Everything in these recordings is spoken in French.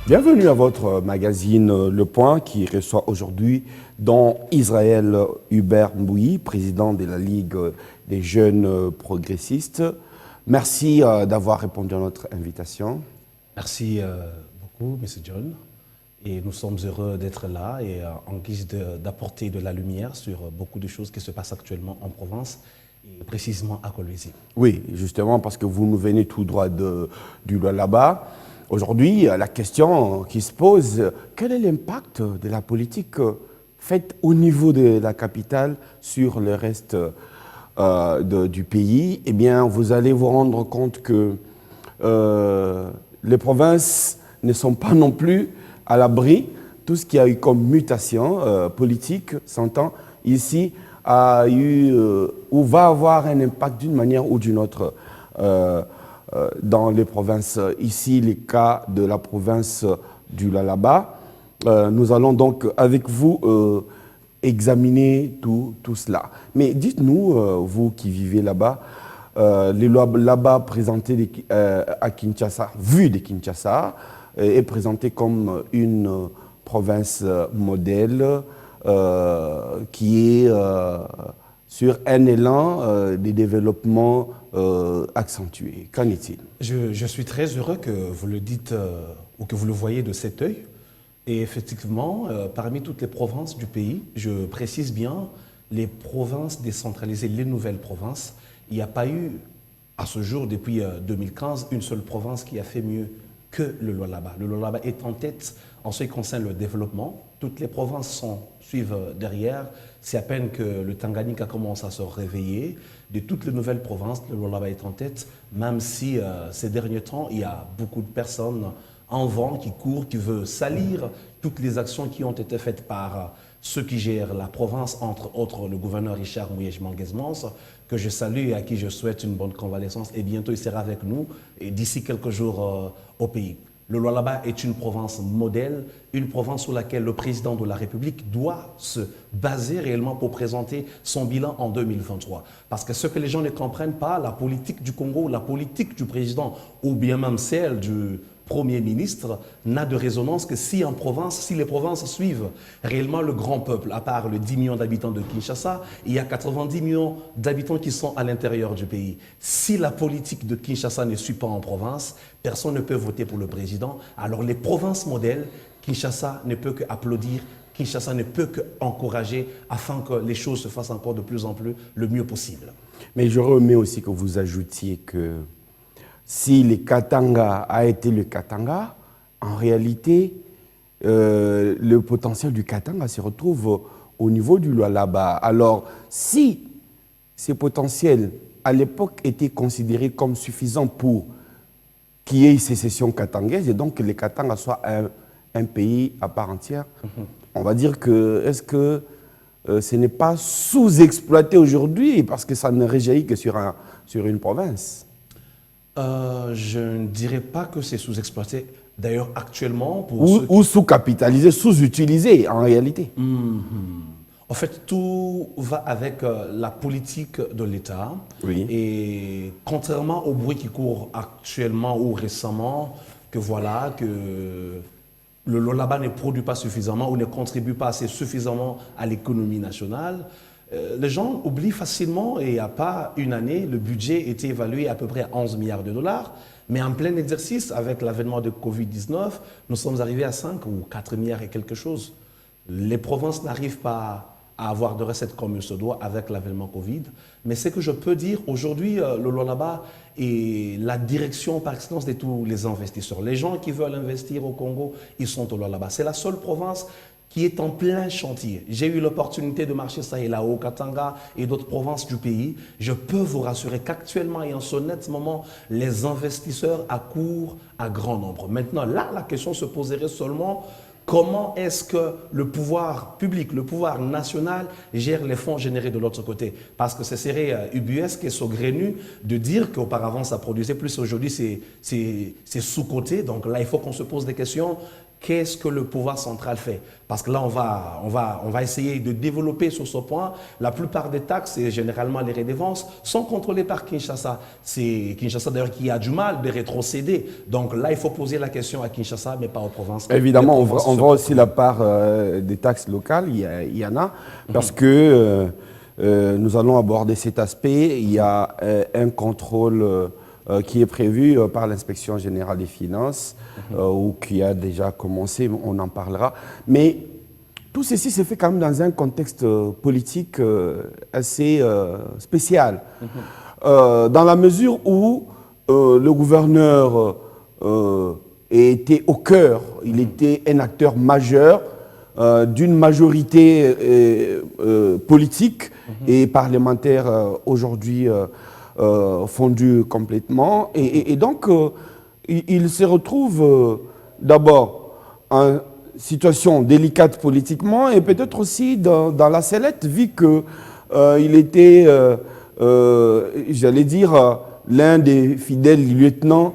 Bienvenue à votre magazine Le Point qui reçoit aujourd'hui Don Israël Hubert Mbouyi, président de la Ligue des jeunes progressistes. Merci d'avoir répondu à notre invitation. Merci beaucoup, M. John. Et nous sommes heureux d'être là et en guise d'apporter de la lumière sur beaucoup de choses qui se passent actuellement en Provence et précisément à Kolwezi. Oui, justement parce que vous nous venez tout droit du là-bas. Aujourd'hui, la question qui se pose, quel est l'impact de la politique faite au niveau de la capitale sur le reste du pays? Eh bien, vous allez vous rendre compte que les provinces ne sont pas non plus à l'abri. Tout ce qui a eu comme mutation politique, s'entend, ici, a eu ou va avoir un impact d'une manière ou d'une autre dans les provinces. Ici, les cas de la province du Lualaba. Nous allons donc, avec vous, examiner tout cela. Mais dites-nous, vous qui vivez là-bas, les là-bas présentés à Kinshasa, vu de Kinshasa, est présenté comme une province modèle qui est sur un élan de développement accentué. Qu'en est-il? Je suis très heureux que vous le dites ou que vous le voyez de cet œil. Et effectivement, parmi toutes les provinces du pays, je précise bien, les provinces décentralisées, les nouvelles provinces, il n'y a pas eu, à ce jour, depuis 2015, une seule province qui a fait mieux que le Lualaba. Le Lualaba est en tête en ce qui concerne le développement. Toutes les provinces suivent derrière. C'est à peine que le Tanganyika commence à se réveiller. De toutes les nouvelles provinces, le Lualaba est en tête, même si ces derniers temps, il y a beaucoup de personnes en vent qui courent, qui veulent salir toutes les actions qui ont été faites par ceux qui gèrent la province, entre autres le gouverneur Richard Mouyej-Manguesmans, que je salue et à qui je souhaite une bonne convalescence. Et bientôt, il sera avec nous, et d'ici quelques jours au pays. Le Lualaba est une province modèle, une province sur laquelle le président de la République doit se baser réellement pour présenter son bilan en 2023. Parce que ce que les gens ne comprennent pas, la politique du Congo, la politique du président, ou bien même celle du Premier ministre, n'a de résonance que si en province, si les provinces suivent réellement le grand peuple. À part les 10 millions d'habitants de Kinshasa, il y a 90 millions d'habitants qui sont à l'intérieur du pays. Si la politique de Kinshasa ne suit pas en province, personne ne peut voter pour le président. Alors les provinces modèles, Kinshasa ne peut qu'applaudir, Kinshasa ne peut qu'encourager afin que les choses se fassent encore de plus en plus le mieux possible. Mais je remets aussi que vous ajoutiez que si le Katanga a été le Katanga, en réalité, le potentiel du Katanga se retrouve au niveau du Lualaba. Alors, si ces potentiels, à l'époque, étaient considérés comme suffisants pour qu'il y ait une sécession katangaise, et donc que le Katanga soit un pays à part entière, on va dire que, est-ce que ce n'est pas sous-exploité aujourd'hui parce que ça ne réjaillit que sur une province? Je ne dirais pas que c'est sous-exploité. D'ailleurs, actuellement, ou sous-capitalisé, sous-utilisé en réalité. En fait, tout va avec la politique de l'État. Oui. Et contrairement au bruit qui court actuellement ou récemment, que voilà, que le Lualaba ne produit pas suffisamment ou ne contribue pas assez suffisamment à l'économie nationale, les gens oublient facilement, et il n'y a pas une année, le budget était évalué à peu près à 11 milliards de dollars, mais en plein exercice, avec l'avènement de Covid-19, nous sommes arrivés à 5 ou 4 milliards et quelque chose. Les provinces n'arrivent pas à avoir de recettes comme il se doit avec l'avènement Covid, mais ce que je peux dire aujourd'hui, le Lualaba est la direction par excellence de tous les investisseurs. Les gens qui veulent investir au Congo, ils sont au Lualaba. C'est la seule province qui est en plein chantier. J'ai eu l'opportunité de marcher ça et là au Katanga et d'autres provinces du pays. Je peux vous rassurer qu'actuellement et en ce net moment, les investisseurs accourent à grand nombre. Maintenant, là, la question se poserait seulement comment est-ce que le pouvoir public, le pouvoir national gère les fonds générés de l'autre côté? Parce que ce serait ubuesque et saugrenu de dire qu'auparavant ça produisait plus, aujourd'hui c'est sous-coté. Donc là, il faut qu'on se pose des questions. qu'est-ce que le pouvoir central fait? Parce que là, on va essayer de développer sur ce point. La plupart des taxes et généralement les redevances sont contrôlées par Kinshasa. C'est Kinshasa d'ailleurs qui a du mal de rétrocéder. Donc là, il faut poser la question à Kinshasa, mais pas aux provinces. Évidemment, on voit aussi la part des taxes locales, il y en a, parce que nous allons aborder cet aspect. Il y a un contrôle qui est prévu par l'inspection générale des finances, ou qui a déjà commencé, on en parlera. Mais tout ceci se fait quand même dans un contexte politique assez spécial, dans la mesure où le gouverneur était au cœur, il était un acteur majeur d'une majorité politique et parlementaire aujourd'hui fondu complètement. Et donc, il se retrouve d'abord en situation délicate politiquement et peut-être aussi dans la sellette, vu qu'il était, j'allais dire, l'un des fidèles lieutenants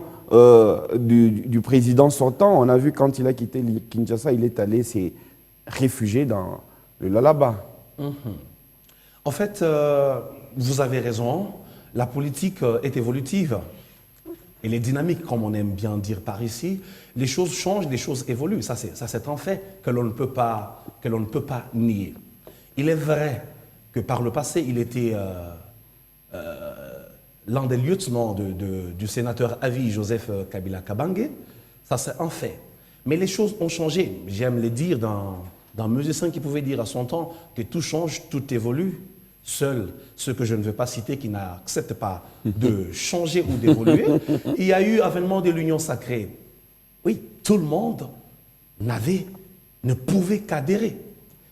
du président sortant. On a vu quand il a quitté Kinshasa, il est allé se réfugier dans le Lualaba. En fait, vous avez raison. La politique est évolutive. Elle est dynamique, comme on aime bien dire par ici. Les choses changent, les choses évoluent. Ça, c'est un fait que l'on ne peut pas nier. Il est vrai que par le passé, il était l'un des lieutenants du sénateur à vie, Joseph Kabila Kabange. Ça, c'est un fait. Mais les choses ont changé. J'aime le dire d'un musicien qui pouvait dire à son temps que tout change, tout évolue. Seuls ceux que je ne veux pas citer qui n'acceptent pas de changer ou d'évoluer. Il y a eu avènement de l'union sacrée. Oui, tout le monde ne pouvait qu'adhérer.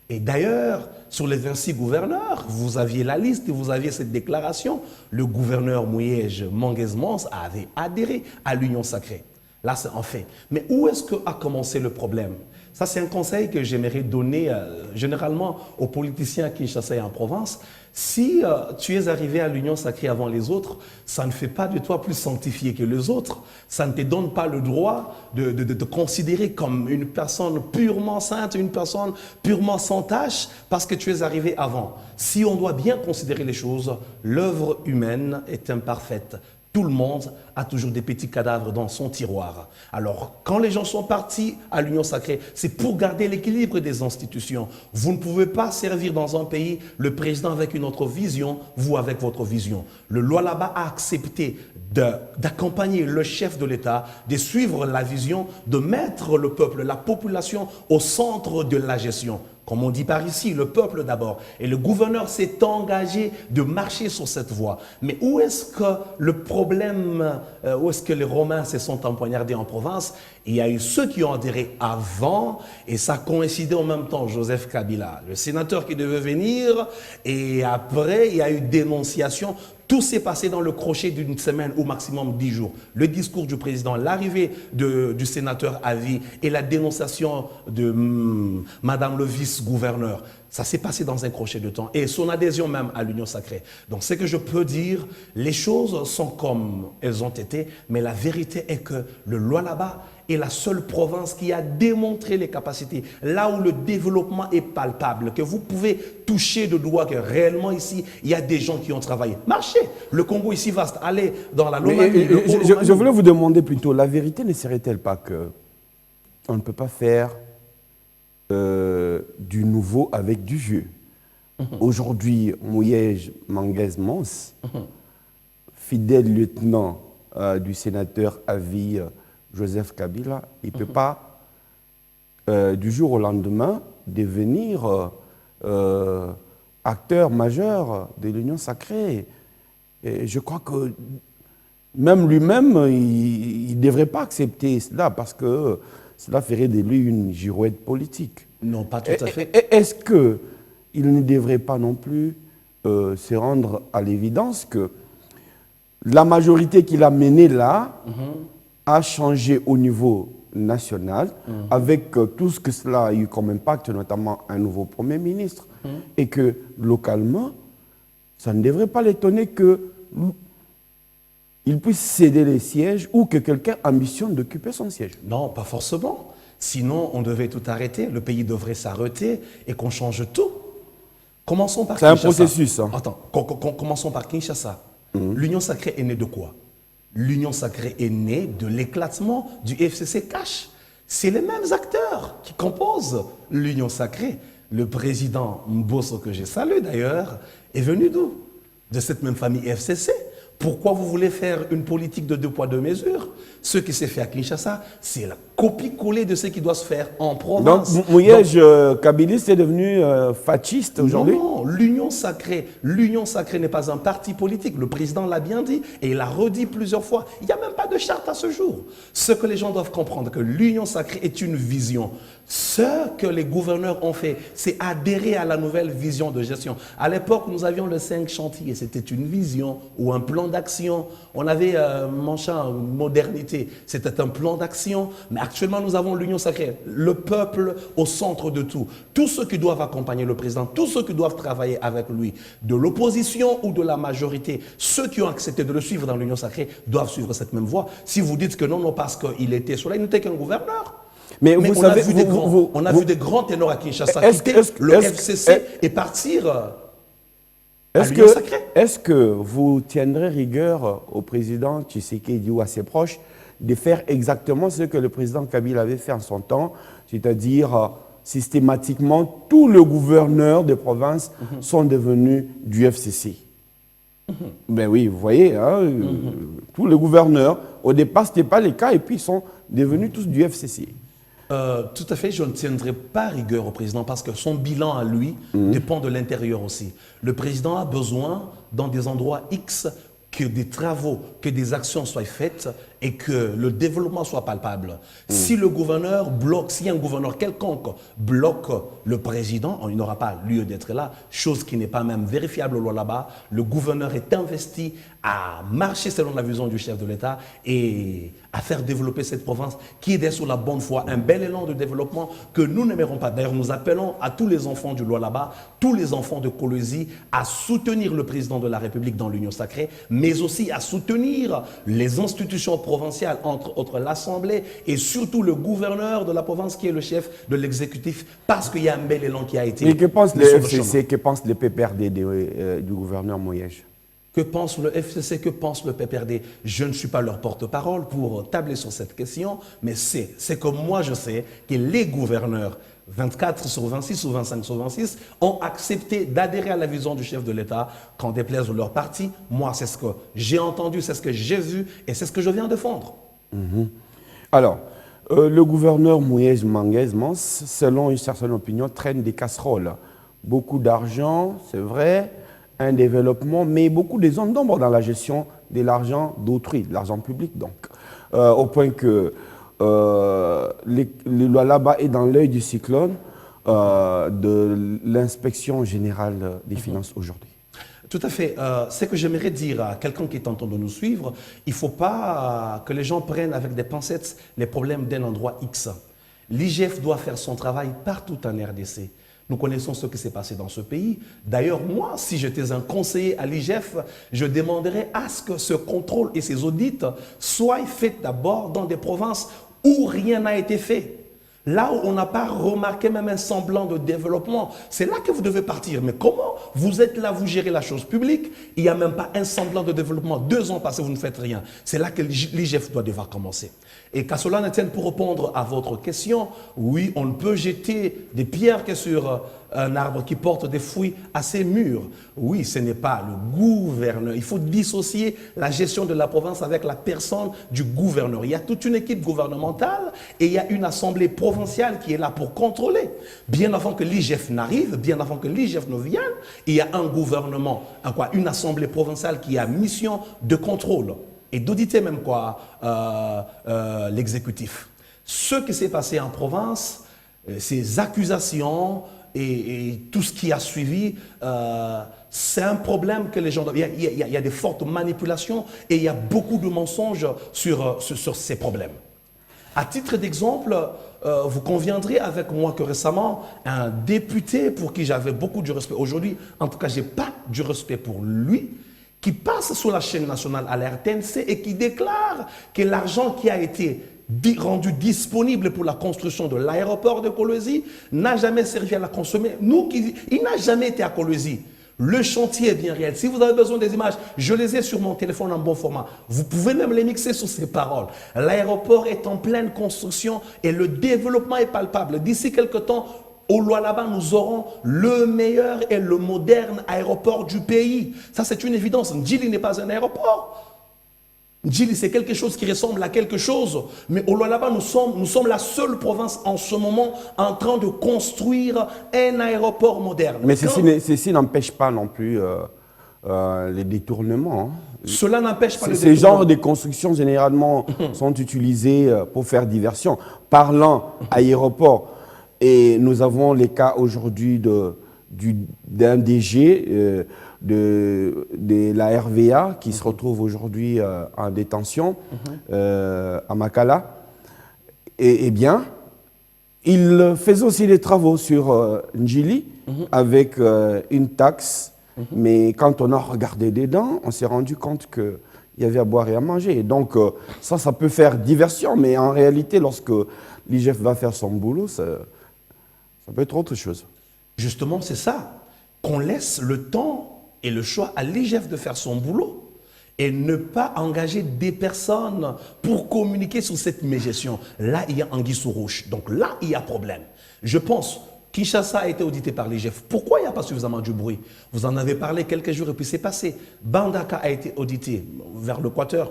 Et d'ailleurs, sur les 26 gouverneurs, vous aviez la liste, vous aviez cette déclaration. Le gouverneur Mouyej Manguez-Mons avait adhéré à l'union sacrée. Là, c'est un fait. Mais où est-ce qu'a commencé le problème? Ça, c'est un conseil que j'aimerais donner généralement aux politiciens à Kinshasa et en province. Si tu es arrivé à l'union sacrée avant les autres, ça ne fait pas de toi plus sanctifié que les autres. Ça ne te donne pas le droit de te considérer comme une personne purement sainte, une personne purement sans tâche, parce que tu es arrivé avant. Si on doit bien considérer les choses, l'œuvre humaine est imparfaite. Tout le monde a toujours des petits cadavres dans son tiroir. Alors, quand les gens sont partis à l'union sacrée, c'est pour garder l'équilibre des institutions. Vous ne pouvez pas servir dans un pays le président avec une autre vision, vous avec votre vision. Le Lualaba a accepté d'accompagner le chef de l'État, de suivre la vision, de mettre le peuple, la population au centre de la gestion. Comme on dit par ici, le peuple d'abord. Et le gouverneur s'est engagé de marcher sur cette voie. Mais où est-ce que le problème, où est-ce que les Romains se sont empoignardés en province? Il y a eu ceux qui ont adhéré avant, et ça coïncidait en même temps, Joseph Kabila, le sénateur qui devait venir, et après, il y a eu dénonciation. Tout s'est passé dans le crochet d'une semaine ou maximum 10 jours. Le discours du président, l'arrivée du sénateur à vie et la dénonciation de Madame le vice-gouverneur, ça s'est passé dans un crochet de temps. Et son adhésion même à l'union sacrée. Donc ce que je peux dire, les choses sont comme elles ont été, mais la vérité est que le Lualaba est la seule province qui a démontré les capacités. Là où le développement est palpable, que vous pouvez toucher de doigt que réellement ici, il y a des gens qui ont travaillé. Marchez. Le Congo ici vaste. Allez dans la Lomanie. Je voulais vous demander plutôt, la vérité ne serait-elle pas que on ne peut pas faire du nouveau avec du vieux? Aujourd'hui, Mouyej Manguez-Mons, fidèle lieutenant du sénateur à vie Joseph Kabila, il ne peut pas, du jour au lendemain, devenir acteur majeur de l'union sacrée. Et je crois que même lui-même, il ne devrait pas accepter cela parce que cela ferait de lui une girouette politique. Non, pas tout à fait. Est-ce qu'il ne devrait pas non plus se rendre à l'évidence que la majorité qu'il a menée là a changé au niveau national avec tout ce que cela a eu comme impact, notamment un nouveau Premier ministre, et que localement, ça ne devrait pas l'étonner qu'il puisse céder les sièges ou que quelqu'un ambitionne d'occuper son siège. Non, pas forcément. Sinon, on devait tout arrêter, le pays devrait s'arrêter et qu'on change tout. Commençons par C'est un Kinshasa. processus. Hein. Attends, commençons par Kinshasa. L'Union sacrée est née de quoi? L'Union sacrée est née de l'éclatement du FCC Cash. C'est les mêmes acteurs qui composent l'Union sacrée. Le président Mbosso, que j'ai salué d'ailleurs, est venu d'où? De cette même famille FCC. Pourquoi vous voulez faire une politique de 2 poids 2 mesures? Ce qui s'est fait à Kinshasa, c'est la copie-collée de ce qui doit se faire en province. Donc, Mouyej Kabiliste est devenu fasciste aujourd'hui? Non, l'Union sacrée n'est pas un parti politique. Le président l'a bien dit et il l'a redit plusieurs fois. Il n'y a même pas de charte à ce jour. Ce que les gens doivent comprendre, que l'Union sacrée est une vision. Ce que les gouverneurs ont fait, c'est adhérer à la nouvelle vision de gestion. À l'époque, nous avions les 5 chantiers. C'était une vision ou un plan d'action. On avait modernité. C'était un plan d'action. Mais actuellement, nous avons l'Union sacrée. Le peuple au centre de tout. Tous ceux qui doivent accompagner le président, tous ceux qui doivent travailler avec lui, de l'opposition ou de la majorité, ceux qui ont accepté de le suivre dans l'Union sacrée doivent suivre cette même voie. Si vous dites que non, parce qu'il était sur là, il n'était qu'un gouverneur. Mais vous on savez, a vu des grands ténors à Kinshasa quitter le FCC et partir à l'Union sacrée. Est-ce que vous tiendrez rigueur au président Tshisekedi ou à ses proches de faire exactement ce que le président Kabila avait fait en son temps, c'est-à-dire systématiquement tous les gouverneurs de province sont devenus du FCC? Ben oui, vous voyez, hein, tous les gouverneurs, au départ, ce n'était pas le cas, et puis ils sont devenus tous du FCC. Tout à fait, je ne tiendrai pas rigueur au président parce que son bilan à lui dépend de l'intérieur aussi. Le président a besoin, dans des endroits X, que des travaux, que des actions soient faites et que le développement soit palpable. Si le gouverneur bloque, si un gouverneur quelconque bloque le président, il n'aura pas lieu d'être là, chose qui n'est pas même vérifiable là-bas. Le gouverneur est investi à marcher selon la vision du chef de l'État et à faire développer cette province qui est sur la bonne voie, un bel élan de développement que nous n'aimerons pas. D'ailleurs, nous appelons à tous les enfants du Lualaba, tous les enfants de Kolwezi à soutenir le président de la République dans l'Union sacrée, mais aussi à soutenir les institutions provinciales, entre autres l'Assemblée et surtout le gouverneur de la province qui est le chef de l'exécutif, parce qu'il y a un bel élan qui a été... Et que pense le FCC, que pense le PPRD du gouverneur Mouyej? Que pense le FCC, que pense le PPRD? Je ne suis pas leur porte-parole pour tabler sur cette question, mais c'est que moi je sais que les gouverneurs, 24 sur 26 ou 25 sur 26, ont accepté d'adhérer à la vision du chef de l'État qu'en déplaise de leur parti. Moi, c'est ce que j'ai entendu, c'est ce que j'ai vu et c'est ce que je viens défendre. Alors, le gouverneur Mouyej Mangès, selon une certaine opinion, traîne des casseroles. Beaucoup d'argent, c'est vrai, un développement, mais beaucoup de zones d'ombre dans la gestion de l'argent d'autrui, de l'argent public donc. Au point que le Lualaba est dans l'œil du cyclone de l'inspection générale des finances aujourd'hui. Tout à fait. Ce que j'aimerais dire à quelqu'un qui est en train de nous suivre, il ne faut pas que les gens prennent avec des pincettes les problèmes d'un endroit X. L'IGF doit faire son travail partout en RDC. Nous connaissons ce qui s'est passé dans ce pays. D'ailleurs, moi, si j'étais un conseiller à l'IGF, je demanderais à ce que ce contrôle et ces audits soient faits d'abord dans des provinces où rien n'a été fait. Là où on n'a pas remarqué même un semblant de développement, c'est là que vous devez partir. Mais comment? Vous êtes là, vous gérez la chose publique, il n'y a même pas un semblant de développement. 2 ans passés, vous ne faites rien. C'est là que l'IGF doit devoir commencer. Et qu'à cela ne tienne, pour répondre à votre question, oui, on ne peut jeter des pierres que sur un arbre qui porte des fruits assez mûrs. Oui, ce n'est pas le gouverneur. Il faut dissocier la gestion de la province avec la personne du gouverneur. Il y a toute une équipe gouvernementale et il y a une assemblée provinciale qui est là pour contrôler. Bien avant que l'IGF n'arrive, bien avant que l'IGF ne vienne, il y a un gouvernement, une assemblée provinciale qui a mission de contrôle et d'auditer même l'exécutif. Ce qui s'est passé en province, ces accusations et tout ce qui a suivi, c'est un problème que les gens... Il y a des fortes manipulations et il y a beaucoup de mensonges sur ces problèmes. À titre d'exemple, vous conviendrez avec moi que récemment, un député pour qui j'avais beaucoup de respect, aujourd'hui, en tout cas, je n'ai pas du respect pour lui, qui passe sur la chaîne nationale à la RTNC et qui déclare que l'argent qui a été rendu disponible pour la construction de l'aéroport de Kolwezi n'a jamais servi à la consommer. Il n'a jamais été à Kolwezi. Le chantier est bien réel. Si vous avez besoin des images, je les ai sur mon téléphone en bon format. Vous pouvez même les mixer sur ces paroles. L'aéroport est en pleine construction et le développement est palpable. D'ici quelques temps, au Lualaba, nous aurons le meilleur et le moderne aéroport du pays. Ça, c'est une évidence. Ndjili n'est pas un aéroport. Ndjili, c'est quelque chose qui ressemble à quelque chose. Mais au Lualaba, nous sommes la seule province en ce moment en train de construire un aéroport moderne. Mais ceci n'empêche pas non plus les détournements. Cela n'empêche pas les Ces détournements. genres de constructions, généralement, sont utilisés pour faire diversion. Parlant aéroport, et nous avons les cas aujourd'hui d'un DG de la RVA qui se retrouve aujourd'hui en détention à Makala. Eh bien, il faisait aussi des travaux sur Ndjili avec une taxe, mais quand on a regardé dedans, on s'est rendu compte qu'il y avait à boire et à manger. Et donc, ça peut faire diversion, mais en réalité, lorsque l'IGF va faire son boulot, ça peut être autre chose. Justement, c'est ça. Qu'on laisse le temps et le choix à l'IGF de faire son boulot et ne pas engager des personnes pour communiquer sur cette mégestion. Là, il y a anguille sous roche. Donc là, il y a problème. Je pense, Kinshasa a été audité par l'IGF. Pourquoi il n'y a pas suffisamment du bruit? Vous en avez parlé quelques jours et puis c'est passé. Bandaka a été audité vers l'Équateur.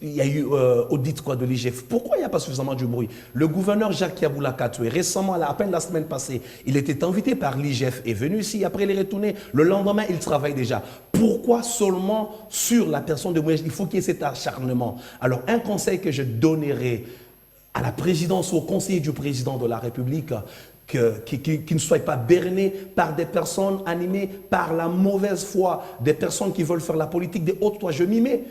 Il y a eu audit de l'IGF. Pourquoi il n'y a pas suffisamment du bruit? Le gouverneur Jacques Yaboula Katoué, récemment, à peine la semaine passée, il était invité par l'IGF, est venu ici, après il est retourné. Le lendemain, il travaille déjà. Pourquoi seulement sur la personne de Mouyej? Il faut qu'il y ait cet acharnement. Alors, un conseil que je donnerai à la présidence, au conseiller du président de la République, qui ne soient pas bernés par des personnes animées par la mauvaise foi, des personnes qui veulent faire la politique des hautes toits. Je m'y mets.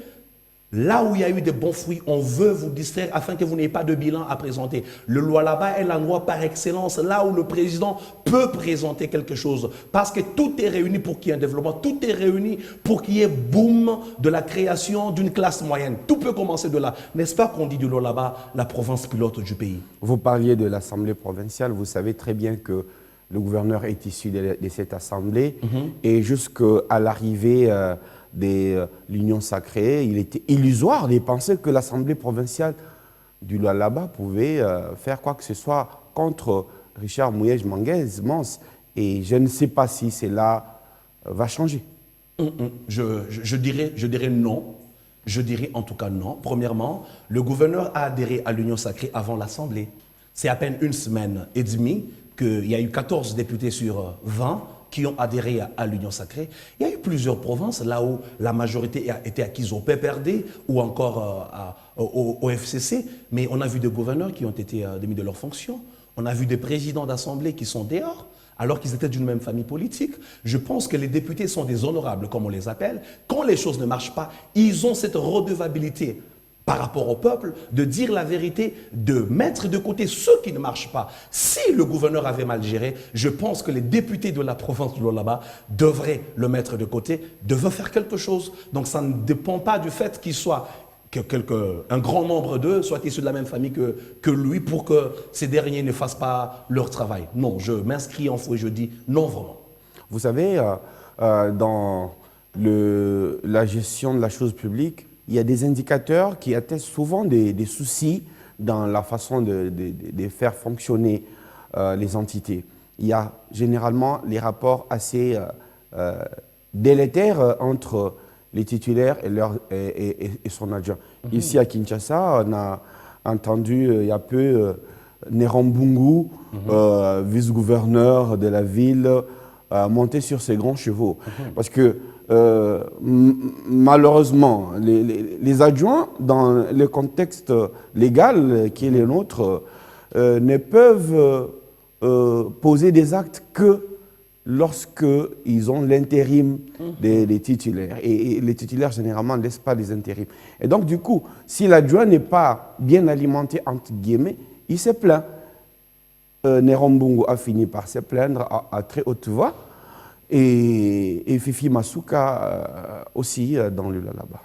Là où il y a eu des bons fruits, on veut vous distraire afin que vous n'ayez pas de bilan à présenter. Le Lualaba est l'endroit par excellence, là où le président peut présenter quelque chose. Parce que tout est réuni pour qu'il y ait un développement, tout est réuni pour qu'il y ait boom de la création d'une classe moyenne. Tout peut commencer de là. N'est-ce pas qu'on dit du Lualaba la province pilote du pays? Vous parliez de l'Assemblée provinciale, vous savez très bien que le gouverneur est issu de cette Assemblée et jusqu'à l'arrivée de l'Union sacrée, il était illusoire de penser que l'Assemblée provinciale du Lualaba pouvait faire quoi que ce soit contre Richard Mouyej Mans. Et je ne sais pas si cela va changer. Je dirais non. Je dirais en tout cas non. Premièrement, le gouverneur a adhéré à l'Union sacrée avant l'Assemblée. C'est à peine une semaine et demie qu'il y a eu 14 députés sur 20 qui ont adhéré à l'Union sacrée. Il y a eu plusieurs provinces là où la majorité était acquise au PPRD ou encore au FCC, mais on a vu des gouverneurs qui ont été démis de leurs fonctions. On a vu des présidents d'assemblée qui sont dehors, alors qu'ils étaient d'une même famille politique. Je pense que les députés sont des honorables, comme on les appelle. Quand les choses ne marchent pas, ils ont cette redevabilité par rapport au peuple, de dire la vérité, de mettre de côté ceux qui ne marchent pas. Si le gouverneur avait mal géré, je pense que les députés de la province de Lualaba devraient le mettre de côté, devraient faire quelque chose. Donc ça ne dépend pas du fait qu'il soit un grand nombre d'eux soient issus de la même famille que lui pour que ces derniers ne fassent pas leur travail. Non, je m'inscris en faux et je dis non vraiment. Vous savez, dans la gestion de la chose publique, il y a des indicateurs qui attestent souvent des soucis dans la façon de faire fonctionner les entités. Il y a généralement les rapports assez délétères entre les titulaires et son adjoint. Ici à Kinshasa, on a entendu il y a peu Nerambungu, vice-gouverneur de la ville, monter sur ses grands chevaux. Parce que malheureusement, les adjoints, dans le contexte légal qui est le nôtre, ne peuvent poser des actes que lorsqu'ils ont l'intérim des titulaires. Et les titulaires, généralement, ne laissent pas les intérims. Et donc, du coup, si l'adjoint n'est pas bien alimenté, entre guillemets, il se plaint. Nerambungu a fini par se plaindre à très haute voix. Et Fifi Masuka aussi dans le Lualaba.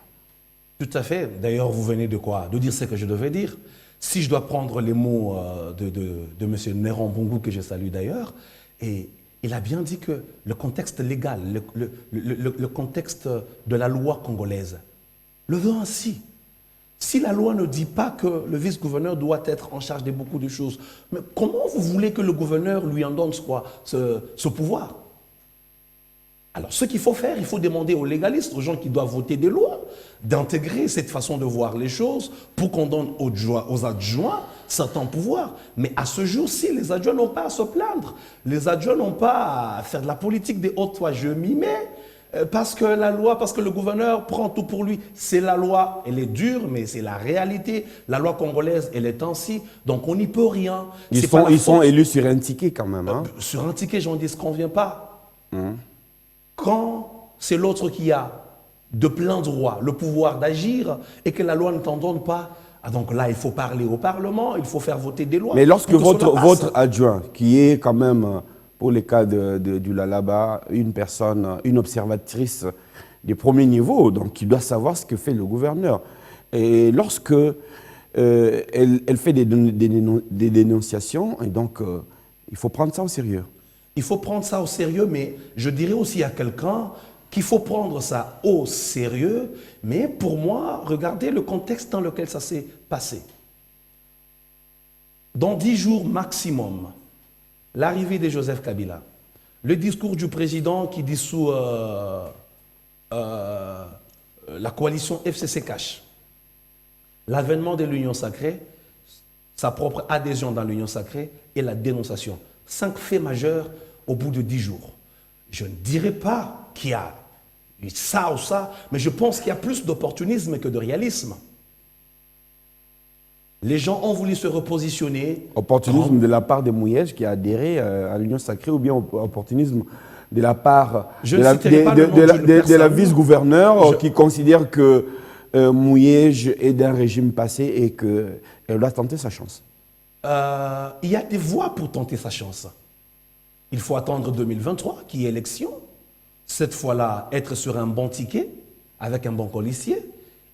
Tout à fait. D'ailleurs, vous venez de quoi? De dire ce que je devais dire. Si je dois prendre les mots de M. Néron Bongou, que je salue d'ailleurs, et il a bien dit que le contexte légal, le contexte de la loi congolaise le veut ainsi. Si la loi ne dit pas que le vice-gouverneur doit être en charge de beaucoup de choses, mais comment vous voulez que le gouverneur lui en donne ce pouvoir? Alors, ce qu'il faut faire, il faut demander aux légalistes, aux gens qui doivent voter des lois, d'intégrer cette façon de voir les choses pour qu'on donne aux adjoints certains pouvoirs. Mais à ce jour-ci, les adjoints n'ont pas à se plaindre. Les adjoints n'ont pas à faire de la politique des hautes toits. Je m'y mets parce que la loi, parce que le gouverneur prend tout pour lui. C'est la loi, elle est dure, mais c'est la réalité. La loi congolaise, elle est ainsi, donc on n'y peut rien. Ils sont élus sur un ticket quand même. Hein? Sur un ticket, j'en dis ce qu'on ne vient pas. Quand c'est l'autre qui a de plein droit le pouvoir d'agir et que la loi ne t'en donne pas, donc là, il faut parler au Parlement, il faut faire voter des lois. Mais lorsque votre adjoint, qui est quand même, pour les cas du Lualaba, une personne, une observatrice des premiers niveaux, donc qui doit savoir ce que fait le gouverneur, et lorsque elle fait des dénonciations, et donc il faut prendre ça au sérieux. Il faut prendre ça au sérieux, mais je dirais aussi à quelqu'un qu'il faut prendre ça au sérieux, mais pour moi, regardez le contexte dans lequel ça s'est passé. Dans 10 jours maximum, l'arrivée de Joseph Kabila, le discours du président qui dissout la coalition FCC-Cash, l'avènement de l'Union sacrée, sa propre adhésion dans l'Union sacrée et la dénonciation. 5 faits majeurs au bout de 10 jours. Je ne dirais pas qu'il y a ça ou ça, mais je pense qu'il y a plus d'opportunisme que de réalisme. Les gens ont voulu se repositionner. Opportunisme de la part de Mouyej qui a adhéré à l'Union sacrée, ou bien opportunisme de la part de la vice-gouverneure qui considère que Mouyej est d'un régime passé et qu'elle doit tenter sa chance? Il y a des voies pour tenter sa chance. Il faut attendre 2023, qui est élection. Cette fois-là, être sur un bon ticket, avec un bon colissier,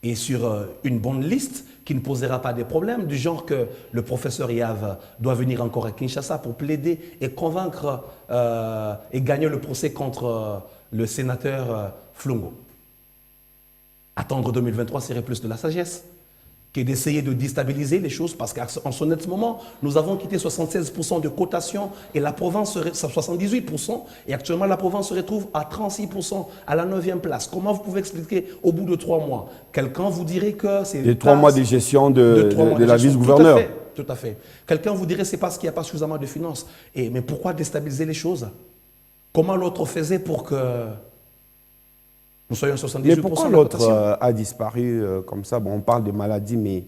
et sur une bonne liste qui ne posera pas de problèmes, du genre que le professeur Yav doit venir encore à Kinshasa pour plaider et convaincre et gagner le procès contre le sénateur Flungo. Attendre 2023 serait plus de la sagesse que d'essayer de déstabiliser les choses, parce qu'en ce net moment, nous avons quitté 76% de cotation et la province serait à 78%, et actuellement la province se retrouve à 36%, à la 9e place. Comment vous pouvez expliquer au bout de 3 mois? Quelqu'un vous dirait que c'est... Les 3 mois de gestion de la vice-gouverneure. Tout à fait. Quelqu'un vous dirait que c'est parce qu'il n'y a pas suffisamment de finances. Mais pourquoi déstabiliser les choses? Comment l'autre faisait pour que... Nous soyons 78%. Mais pourquoi l'autre a disparu comme ça? Bon, on parle de maladie, mais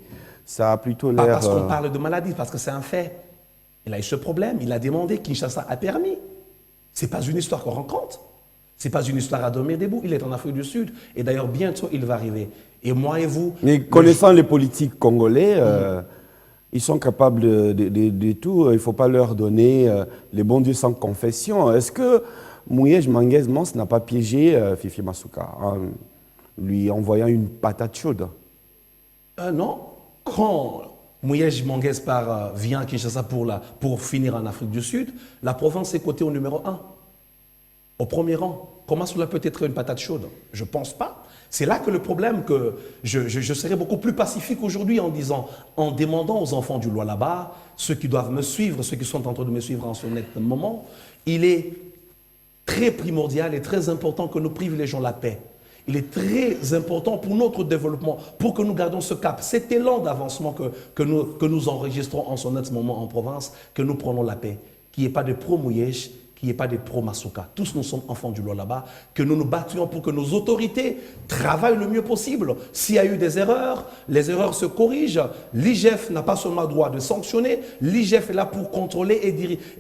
ça a plutôt l'air... Pas parce qu'on parle de maladie, parce que c'est un fait. Il a eu ce problème, il a demandé, Kinshasa a permis. Ce n'est pas une histoire qu'on rencontre. Ce n'est pas une histoire à dormir debout. Il est en Afrique du Sud, et d'ailleurs bientôt il va arriver. Et moi et vous... Mais connaissant les politiques congolais, ils sont capables de tout. Il ne faut pas leur donner les bons dieux sans confession. Est-ce que Mouyej Manguez Mons n'a pas piégé Fifi Masuka en lui envoyant une patate chaude? Non. Quand Mouyej Manguez vient à Kinshasa pour finir en Afrique du Sud, la province est cotée au numéro 1, au premier rang. Comment cela peut être une patate chaude? Je ne pense pas. C'est là que le problème, que je serais beaucoup plus pacifique aujourd'hui en demandant aux enfants du Lualaba, ceux qui doivent me suivre, ceux qui sont en train de me suivre en ce net moment, il est très primordial et très important que nous privilégions la paix. Il est très important pour notre développement, pour que nous gardions ce cap, cet élan d'avancement que nous enregistrons en ce net moment en province, que nous prenons la paix, qu'il n'y ait pas de pro-Mouyej, qu'il n'y ait pas de pro-Masuka. Tous nous sommes enfants du Lualaba, que nous nous battions pour que nos autorités travaillent le mieux possible. S'il y a eu des erreurs, les erreurs se corrigent. L'IGF n'a pas seulement le droit de sanctionner, l'IGF est là pour contrôler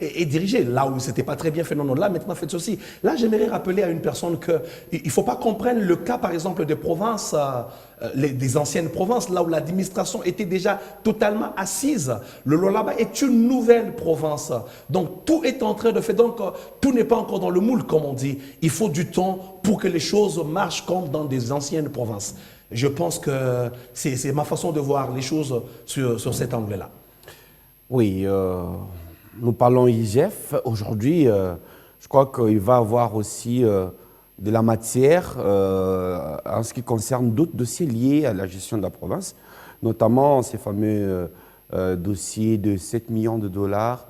et diriger. Là où ce n'était pas très bien fait, non, là, maintenant faites ceci. Là, j'aimerais rappeler à une personne qu'il ne faut pas qu'on prenne le cas, par exemple, des provinces, des anciennes provinces, là où l'administration était déjà totalement assise. Le Lualaba est une nouvelle province. Donc, tout est en train de faire. Donc, tout n'est pas encore dans le moule, comme on dit. Il faut du temps pour que les choses marchent comme dans des anciennes provinces. Je pense que c'est ma façon de voir les choses sur cet angle-là. Oui, nous parlons IGF. Aujourd'hui, je crois qu'il va y avoir aussi de la matière en ce qui concerne d'autres dossiers liés à la gestion de la province, notamment ces fameux dossiers de 7 millions de dollars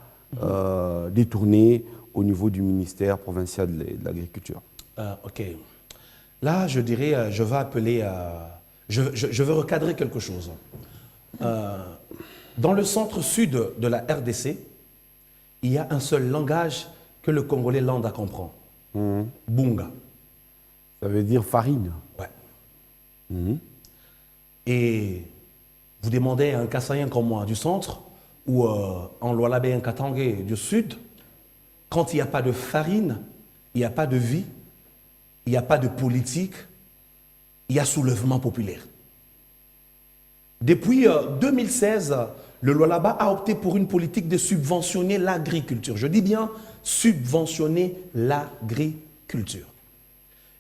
détournés au niveau du ministère provincial de l'Agriculture. Ok. Là, je dirais, je vais appeler, je veux recadrer quelque chose. Dans le centre-sud de la RDC, il y a un seul langage que le Congolais lambda comprend. Bunga. Ça veut dire farine. Ouais. Et vous demandez à un Kassaïen comme moi du centre ou en Lualaba un Katangé du sud, quand il n'y a pas de farine, il n'y a pas de vie, il n'y a pas de politique, il y a soulèvement populaire. Depuis 2016, le Lualaba a opté pour une politique de subventionner l'agriculture. Je dis bien subventionner l'agriculture.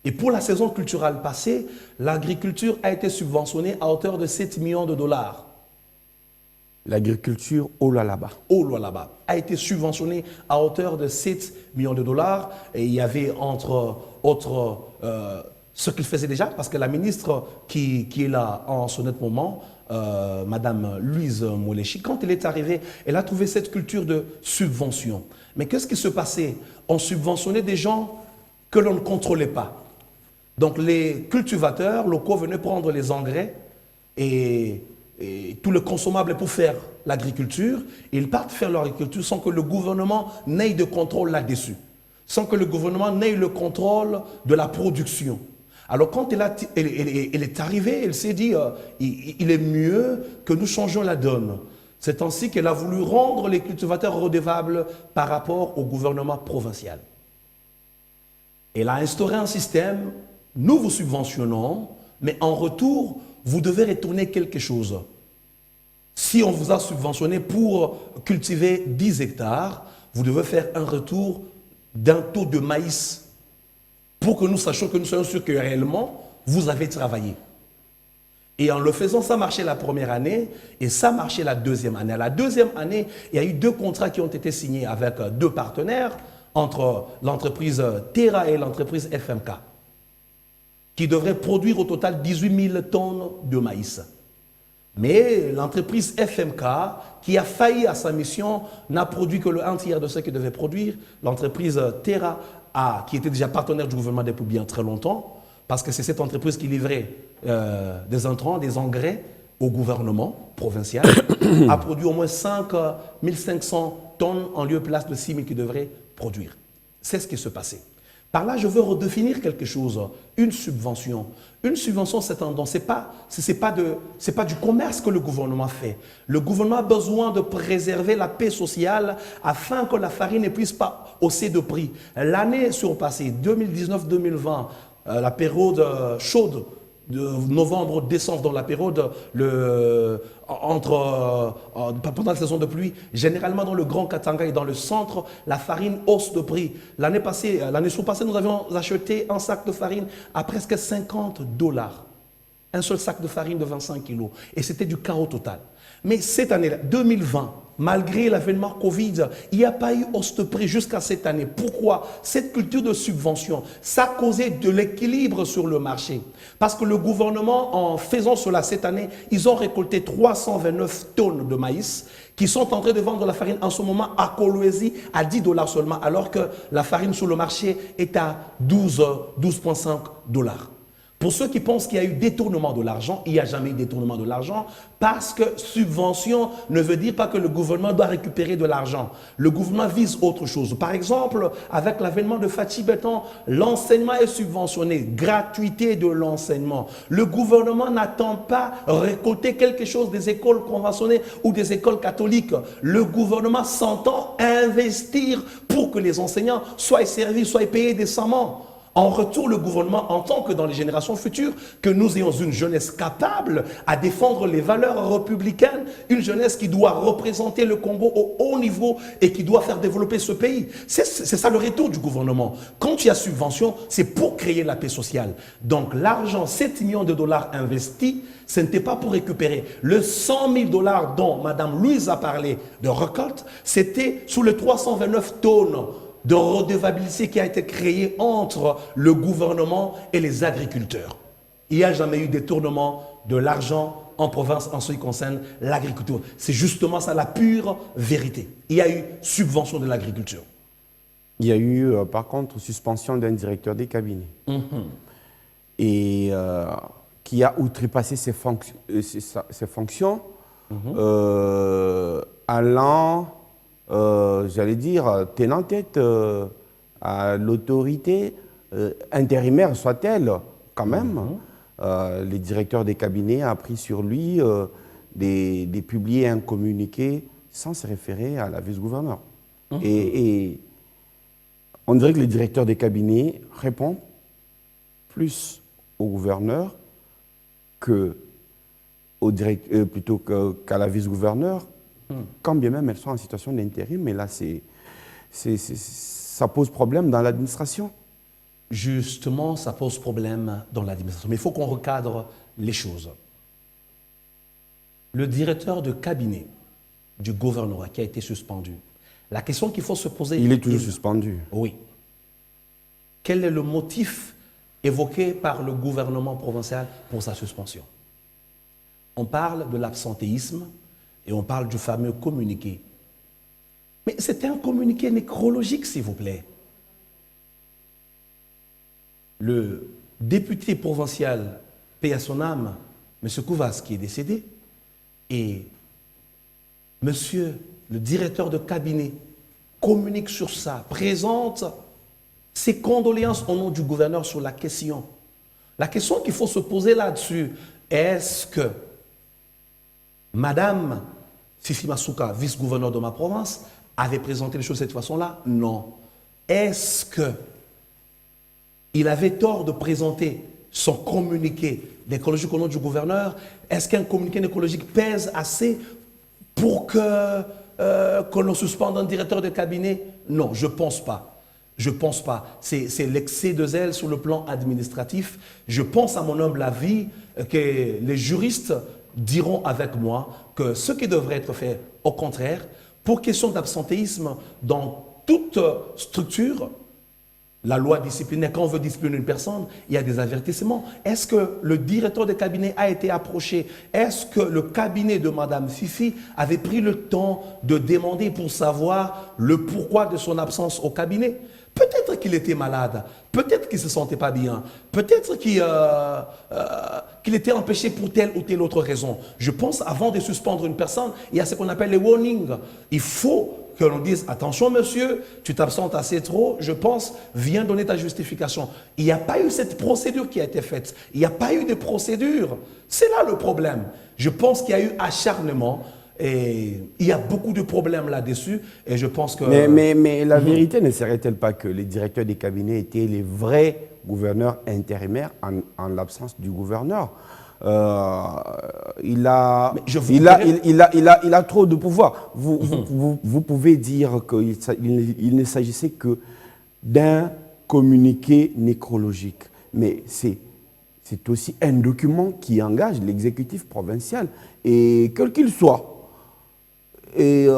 Et pour la saison culturelle passée, l'agriculture a été subventionnée à hauteur de 7 millions de dollars. L'agriculture au Lualaba. Au Lualaba a été subventionnée à hauteur de 7 millions de dollars. Et il y avait entre autres ce qu'il faisait déjà, parce que la ministre qui est là en ce net moment, Madame Louise Molechi, quand elle est arrivée, elle a trouvé cette culture de subvention. Mais qu'est-ce qui se passait? On subventionnait des gens que l'on ne contrôlait pas. Donc les cultivateurs locaux venaient prendre les engrais et tout le consommable pour faire l'agriculture. Ils partent faire leur agriculture sans que le gouvernement n'ait de contrôle là-dessus, sans que le gouvernement n'ait le contrôle de la production. Alors quand elle est arrivée, elle s'est dit il est mieux que nous changions la donne. C'est ainsi qu'elle a voulu rendre les cultivateurs redevables par rapport au gouvernement provincial. Elle a instauré un système, nous vous subventionnons, mais en retour, vous devez retourner quelque chose. Si on vous a subventionné pour cultiver 10 hectares, vous devez faire un retour d'un taux de maïs pour que nous sachions que nous soyons sûrs que réellement, vous avez travaillé. Et en le faisant, ça marchait la première année et ça marchait la deuxième année. La deuxième année, il y a eu 2 contrats qui ont été signés avec 2 partenaires entre l'entreprise Terra et l'entreprise FMK, qui devrait produire au total 18 000 tonnes de maïs. Mais l'entreprise FMK, qui a failli à sa mission, n'a produit que le 1/3 de ce qu'elle devait produire. L'entreprise Terra, qui était déjà partenaire du gouvernement depuis bien très longtemps, parce que c'est cette entreprise qui livrait des intrants, des engrais au gouvernement provincial, a produit au moins 5 500 tonnes en lieu et place de 6 000 qui devraient produire. C'est ce qui se passait. Par là, je veux redéfinir quelque chose, une subvention. Une subvention, c'est un don. C'est pas du commerce que le gouvernement fait. Le gouvernement a besoin de préserver la paix sociale afin que la farine ne puisse pas hausser de prix. L'année surpassée, 2019-2020, la période chaude, de novembre-décembre, dans la période pendant la saison de pluie, généralement dans le Grand Katanga et dans le centre, la farine hausse de prix. L'année surpassée, nous avions acheté un sac de farine à presque 50 $. Un seul sac de farine de 25 kilos. Et c'était du chaos total. Mais cette année-là, 2020, malgré l'avènement Covid, il n'y a pas eu hausse de prix jusqu'à cette année. Pourquoi? Cette culture de subvention, ça a causé de l'équilibre sur le marché. Parce que le gouvernement, en faisant cela cette année, ils ont récolté 329 tonnes de maïs qui sont en train de vendre la farine en ce moment à Kolwezi à 10 $ seulement, alors que la farine sur le marché est à 12,5 $. Pour ceux qui pensent qu'il y a eu détournement de l'argent, il n'y a jamais eu détournement de l'argent parce que subvention ne veut dire pas que le gouvernement doit récupérer de l'argent. Le gouvernement vise autre chose. Par exemple, avec l'avènement de Fatih Béton, l'enseignement est subventionné, gratuité de l'enseignement. Le gouvernement n'attend pas récolter quelque chose des écoles conventionnées ou des écoles catholiques. Le gouvernement s'entend investir pour que les enseignants soient servis, soient payés décemment. En retour, le gouvernement entend que dans les générations futures, que nous ayons une jeunesse capable à défendre les valeurs républicaines, une jeunesse qui doit représenter le Congo au haut niveau et qui doit faire développer ce pays. C'est ça le retour du gouvernement. Quand il y a subvention, c'est pour créer la paix sociale. Donc l'argent, 7 millions de dollars investis, ce n'était pas pour récupérer. Le 100 000 dollars dont Mme Louise a parlé de récolte, c'était sous les 329 tonnes de redevabilité qui a été créée entre le gouvernement et les agriculteurs. Il n'y a jamais eu détournement de l'argent en province en ce qui concerne l'agriculture. C'est justement ça la pure vérité. Il y a eu subvention de l'agriculture. Il y a eu, par contre, suspension d'un directeur des cabinets. Et qui a outrepassé ses fonctions allant, j'allais dire, tenant tête à l'autorité intérimaire, soit-elle, quand même. Les directeurs des cabinets a pris sur lui de publier un communiqué sans se référer à la vice-gouverneure. Et on dirait que les directeurs des cabinets répondent plus au gouverneur plutôt qu'à la vice-gouverneure, quand bien même elles sont en situation d'intérim. Mais là, ça pose problème dans l'administration. Justement, ça pose problème dans l'administration. Mais il faut qu'on recadre les choses. Le directeur de cabinet du gouvernorat qui a été suspendu, la question qu'il faut se poser... Il est toujours suspendu. Oui. Quel est le motif évoqué par le gouvernement provincial pour sa suspension? On parle de l'absentéisme et on parle du fameux communiqué. Mais c'était un communiqué nécrologique, s'il vous plaît. Le député provincial, paix à son âme, M. Kouvas, qui est décédé, et monsieur le directeur de cabinet communique sur ça, présente ses condoléances au nom du gouverneur sur la question. La question qu'il faut se poser là-dessus, est-ce que Madame Fifi Masuka, vice-gouverneur de ma province, avait présenté les choses de cette façon-là? Non. Est-ce qu'il avait tort de présenter son communiqué d'écologique au nom du gouverneur? Est-ce qu'un communiqué écologique pèse assez pour que l'on suspende un directeur de cabinet? Non, je ne pense pas. Je ne pense pas. C'est l'excès de zèle sur le plan administratif. Je pense, à mon humble avis, que les juristes diront avec moi que ce qui devrait être fait, au contraire, pour question d'absentéisme dans toute structure, la loi disciplinaire, quand on veut discipliner une personne, il y a des avertissements. Est-ce que le directeur de cabinet a été approché? Est-ce que le cabinet de Mme Fifi avait pris le temps de demander pour savoir le pourquoi de son absence au cabinet? Peut-être qu'il était malade, peut-être qu'il ne se sentait pas bien, peut-être qu'il était empêché pour telle ou telle autre raison. Je pense, avant de suspendre une personne, il y a ce qu'on appelle les warnings. Il faut que l'on dise, attention monsieur, tu t'absentes assez trop, je pense, viens donner ta justification. Il n'y a pas eu cette procédure qui a été faite. Il n'y a pas eu de procédure. C'est là le problème. Je pense qu'il y a eu acharnement. Et il y a beaucoup de problèmes là-dessus, et je pense que... Mais la vérité ne serait-elle pas que les directeurs des cabinets étaient les vrais gouverneurs intérimaires en l'absence du gouverneur? Il a trop de pouvoir. Vous pouvez dire qu'il ne s'agissait que d'un communiqué nécrologique, mais c'est aussi un document qui engage l'exécutif provincial, et quel qu'il soit. Et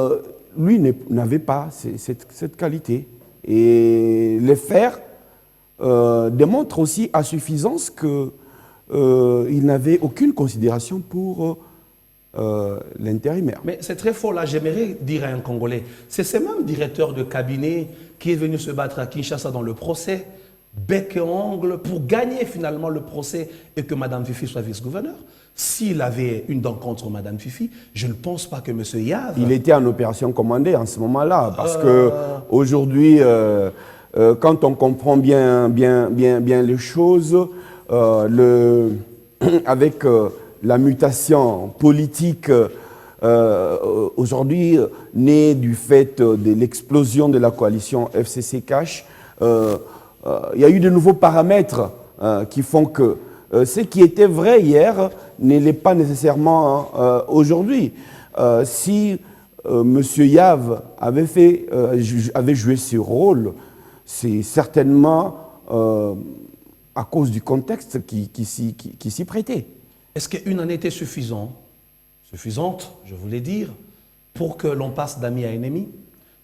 lui n'avait pas cette qualité. Et les faits démontrent aussi à suffisance qu'il n'avait aucune considération pour l'intérimaire. Mais c'est très fort là, j'aimerais dire à un Congolais, c'est ce même directeur de cabinet qui est venu se battre à Kinshasa dans le procès, bec et ongle, pour gagner finalement le procès et que Mme Fifi soit vice-gouverneur. S'il avait une dent contre Mme Fifi, je ne pense pas que M. Yav... Il était en opération commandée en ce moment-là, parce qu'aujourd'hui, quand on comprend bien les choses, avec la mutation politique aujourd'hui née du fait de l'explosion de la coalition FCC Cash, il y a eu de nouveaux paramètres qui font que ce qui était vrai hier ne l'est pas nécessairement aujourd'hui. Si M. Yav avait joué ce rôle, c'est certainement à cause du contexte qui s'y prêtait. Est-ce qu'une année était suffisante, je voulais dire, pour que l'on passe d'ami à ennemi?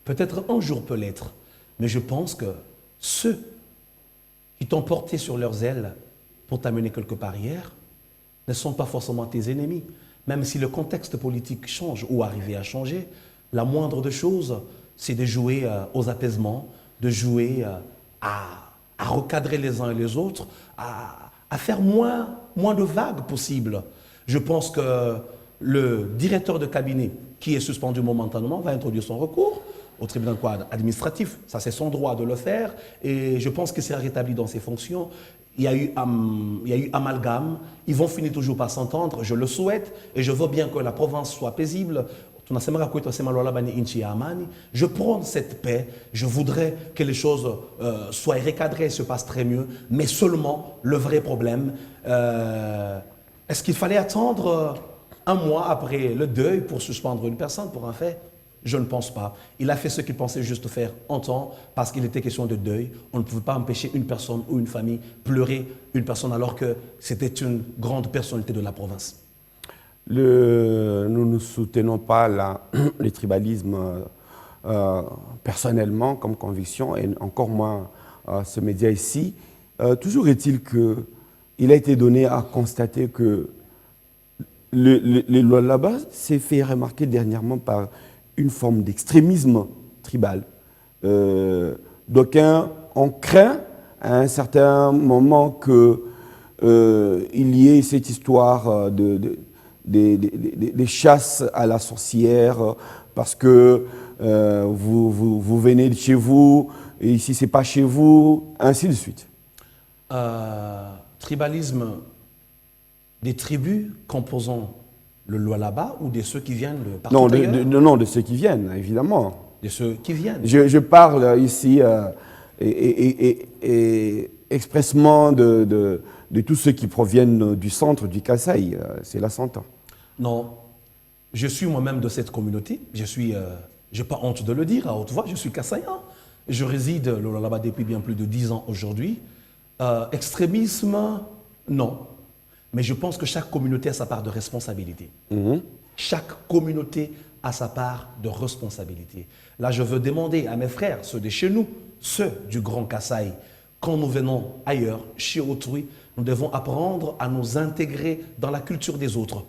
Peut-être un jour peut l'être, mais je pense que ceux qui t'ont porté sur leurs ailes pour t'amener quelque part hier ne sont pas forcément tes ennemis. Même si le contexte politique change ou arrive à changer, la moindre des choses, c'est de jouer aux apaisements, de jouer à recadrer les uns et les autres, à faire moins de vagues possibles. Je pense que le directeur de cabinet qui est suspendu momentanément va introduire son recours au tribunal administratif. Ça, c'est son droit de le faire et je pense qu'il sera rétabli dans ses fonctions. Il y a eu amalgame. Ils vont finir toujours par s'entendre. Je le souhaite et je veux bien que la province soit paisible. Je prends cette paix. Je voudrais que les choses soient recadrées, se passent très mieux. Mais seulement, le vrai problème, est-ce qu'il fallait attendre un mois après le deuil pour suspendre une personne pour un fait? Je ne pense pas. Il a fait ce qu'il pensait juste faire en temps parce qu'il était question de deuil. On ne pouvait pas empêcher une personne ou une famille pleurer une personne alors que c'était une grande personnalité de la province. Nous ne soutenons pas le tribalisme personnellement comme conviction et encore moins ce média ici. Toujours est-il qu'il a été donné à constater que le Lualaba s'est fait remarquer dernièrement par une forme d'extrémisme tribal. D'aucuns ont craint à un certain moment qu'il y ait cette histoire des chasses à la sorcière parce que vous venez de chez vous, et ici c'est pas chez vous, ainsi de suite. Tribalisme des tribus composant le Lualaba ou de ceux qui viennent de partout ailleurs? Non, de ceux qui viennent, évidemment. De ceux qui viennent. Je parle ici expressement de tous ceux qui proviennent du centre du Kasaï, c'est la Santa. Non, je suis moi-même de cette communauté. Je n'ai pas honte de le dire à haute voix, je suis Kassaïen. Je réside là-bas depuis bien plus de 10 ans aujourd'hui. Extrémisme, non. Mais je pense que chaque communauté a sa part de responsabilité. Chaque communauté a sa part de responsabilité. Là, je veux demander à mes frères, ceux de chez nous, ceux du Grand Kasaï, quand nous venons ailleurs, chez autrui, nous devons apprendre à nous intégrer dans la culture des autres.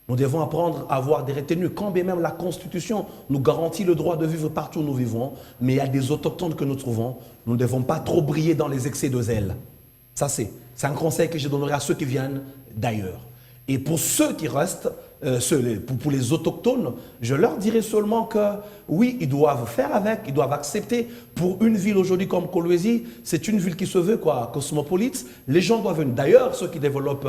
Nous devons apprendre à avoir des retenues. Quand bien même la Constitution nous garantit le droit de vivre partout où nous vivons, mais il y a des autochtones que nous trouvons, nous ne devons pas trop briller dans les excès de zèle. Ça, c'est un conseil que je donnerai à ceux qui viennent d'ailleurs. Et pour ceux qui restent, pour les autochtones, je leur dirai seulement que oui, ils doivent faire avec, ils doivent accepter. Pour une ville aujourd'hui comme Kolwezi, c'est une ville qui se veut cosmopolite. Les gens doivent venir. D'ailleurs, ceux qui développent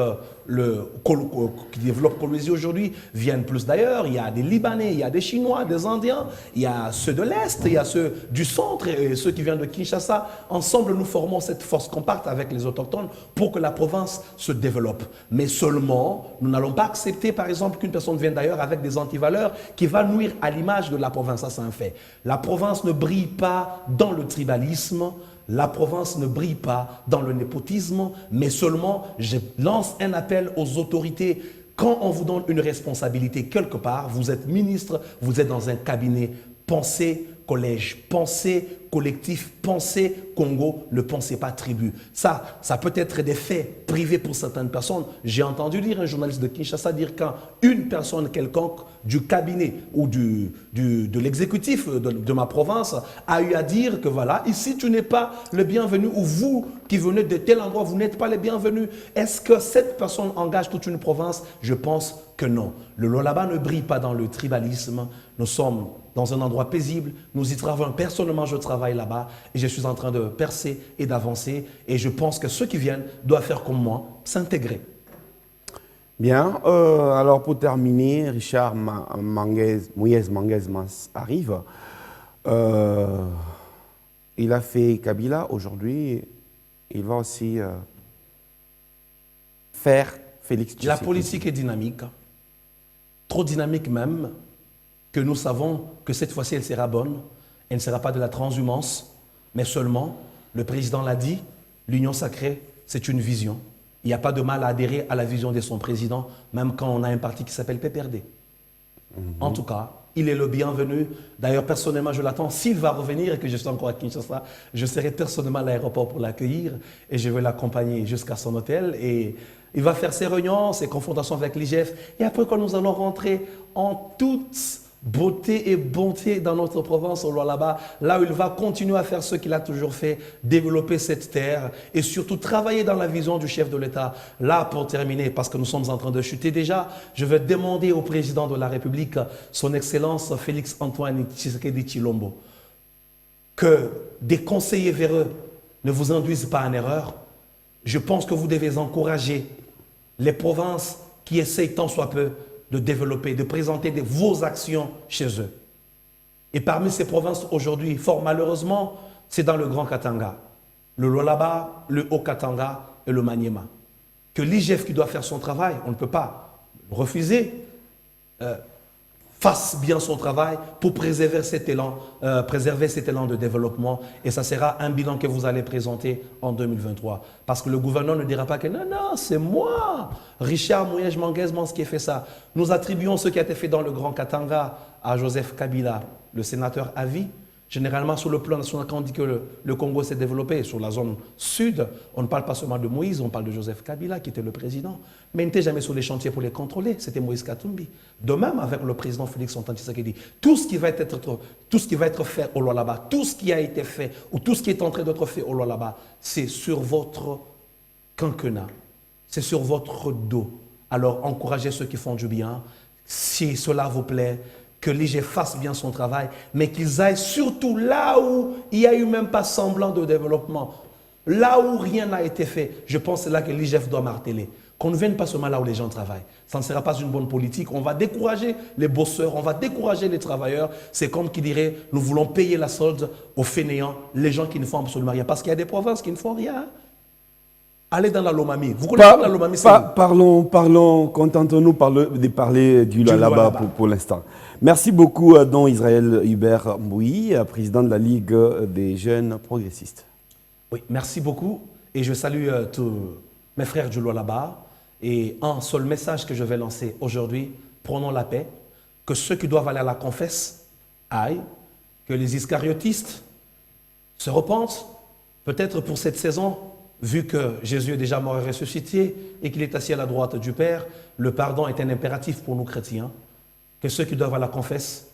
Kolwezi aujourd'hui viennent plus d'ailleurs. Il y a des Libanais, il y a des Chinois, des Indiens, il y a ceux de l'Est, il y a ceux du centre et ceux qui viennent de Kinshasa. Ensemble, nous formons cette force compacte avec les autochtones pour que la province se développe. Mais seulement, nous n'allons pas accepter, par exemple, qu'une personne vienne d'ailleurs avec des antivaleurs qui va nuire à l'image de la province. Ça, c'est un fait. La province ne brille pas dans le tribalisme, la province ne brille pas dans le népotisme, mais seulement, je lance un appel aux autorités. Quand on vous donne une responsabilité quelque part, vous êtes ministre, vous êtes dans un cabinet, pensez collège, pensez collectif, pensez Congo, ne pensez pas tribu. Ça peut être des faits privés pour certaines personnes. J'ai entendu dire un journaliste de Kinshasa dire quand une personne quelconque du cabinet ou de l'exécutif de ma province a eu à dire que voilà, ici tu n'es pas le bienvenu ou vous qui venez de tel endroit, vous n'êtes pas les bienvenus. Est-ce que cette personne engage toute une province? Je pense que non. Le Lualaba ne brille pas dans le tribalisme. Nous sommes dans un endroit paisible, nous y travaillons. Personnellement, je travaille là-bas et je suis en train de percer et d'avancer. Et je pense que ceux qui viennent doivent faire comme moi, s'intégrer. Bien, alors pour terminer, Richard Mouyez Manguez arrive. il a fait Kabila, aujourd'hui, il va aussi faire Félix Tshisekedi. La politique est dynamique, trop dynamique même, que nous savons que cette fois-ci, elle sera bonne. Elle ne sera pas de la transhumance, mais seulement, le président l'a dit, l'union sacrée, c'est une vision. Il n'y a pas de mal à adhérer à la vision de son président, même quand on a un parti qui s'appelle PPRD. En tout cas, il est le bienvenu. D'ailleurs, personnellement, je l'attends. S'il va revenir et que je suis encore à Kinshasa, je serai personnellement à l'aéroport pour l'accueillir et je vais l'accompagner jusqu'à son hôtel. Et il va faire ses réunions, ses confrontations avec l'IGF. Et après, quand nous allons rentrer en toute beauté et bonté dans notre province, au Lualaba, là où il va continuer à faire ce qu'il a toujours fait, développer cette terre et surtout travailler dans la vision du chef de l'État. Là, pour terminer, parce que nous sommes en train de chuter déjà, je vais demander au président de la République, son Excellence Félix Antoine Tshisekedi Tshilombo, que des conseillers véreux ne vous induisent pas en erreur. Je pense que vous devez encourager les provinces qui essayent tant soit peu de développer, de présenter vos actions chez eux. Et parmi ces provinces aujourd'hui, fort malheureusement, c'est dans le Grand Katanga, le Lualaba, le Haut-Katanga et le Maniema. Que l'IGF qui doit faire son travail, on ne peut pas le refuser, fasse bien son travail pour préserver cet élan de développement. Et ça sera un bilan que vous allez présenter en 2023. Parce que le gouvernement ne dira pas que non, non, c'est moi, Richard Mouyej Manguez-Mans qui a fait ça. Nous attribuons ce qui a été fait dans le Grand Katanga à Joseph Kabila, le sénateur à vie. Généralement, sur le plan national, quand on dit que le Congo s'est développé sur la zone sud, on ne parle pas seulement de Moïse, on parle de Joseph Kabila qui était le président. Mais il n'était jamais sur les chantiers pour les contrôler, c'était Moïse Katumbi. De même avec le président Félix Antoine Tshisekedi. Tout ce qui va être fait au Lualaba, tout ce qui a été fait ou tout ce qui est en train d'être fait au Lualaba, c'est sur votre quinquennat, c'est sur votre dos. Alors encouragez ceux qui font du bien, si cela vous plaît, que l'IGF fasse bien son travail, mais qu'ils aillent surtout là où il n'y a eu même pas semblant de développement. Là où rien n'a été fait, je pense que c'est là que l'IGF doit marteler. Qu'on ne vienne pas seulement là où les gens travaillent. Ça ne sera pas une bonne politique. On va décourager les bosseurs, on va décourager les travailleurs. C'est comme qui dirait, nous voulons payer la solde aux fainéants, les gens qui ne font absolument rien. Parce qu'il y a des provinces qui ne font rien. Allez dans la Lomami. Vous connaissez la Lomami? Parlons, contentons-nous de parler du Lualaba pour l'instant. Merci beaucoup, don Israël Hubert Mbouyi, président de la Ligue des jeunes progressistes. Oui, merci beaucoup. Et je salue tous mes frères du Lualaba. Et un seul message que je vais lancer aujourd'hui, prenons la paix, que ceux qui doivent aller à la confesse aillent, que les iscariotistes se repentent, peut-être pour cette saison, vu que Jésus est déjà mort et ressuscité et qu'il est assis à la droite du Père, le pardon est un impératif pour nous chrétiens. Que ceux qui doivent à la confesse,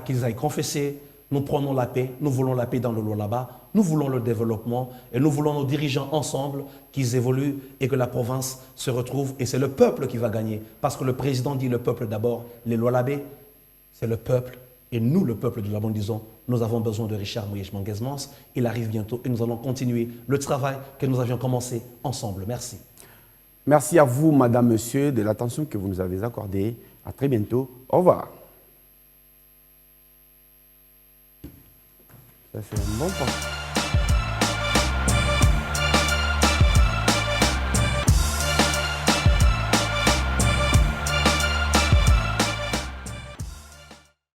qu'ils aillent confesser, nous prenons la paix, nous voulons la paix dans le Lualaba, nous voulons le développement et nous voulons nos dirigeants ensemble qu'ils évoluent et que la province se retrouve et c'est le peuple qui va gagner. Parce que le président dit le peuple d'abord, les Lualabais, c'est le peuple. Et nous, le peuple de la bande, disons, nous avons besoin de Richard Mouyej Manguez-Mans. Il arrive bientôt et nous allons continuer le travail que nous avions commencé ensemble. Merci. Merci à vous, madame, monsieur, de l'attention que vous nous avez accordée. À très bientôt. Au revoir. Ça, c'est un bon point.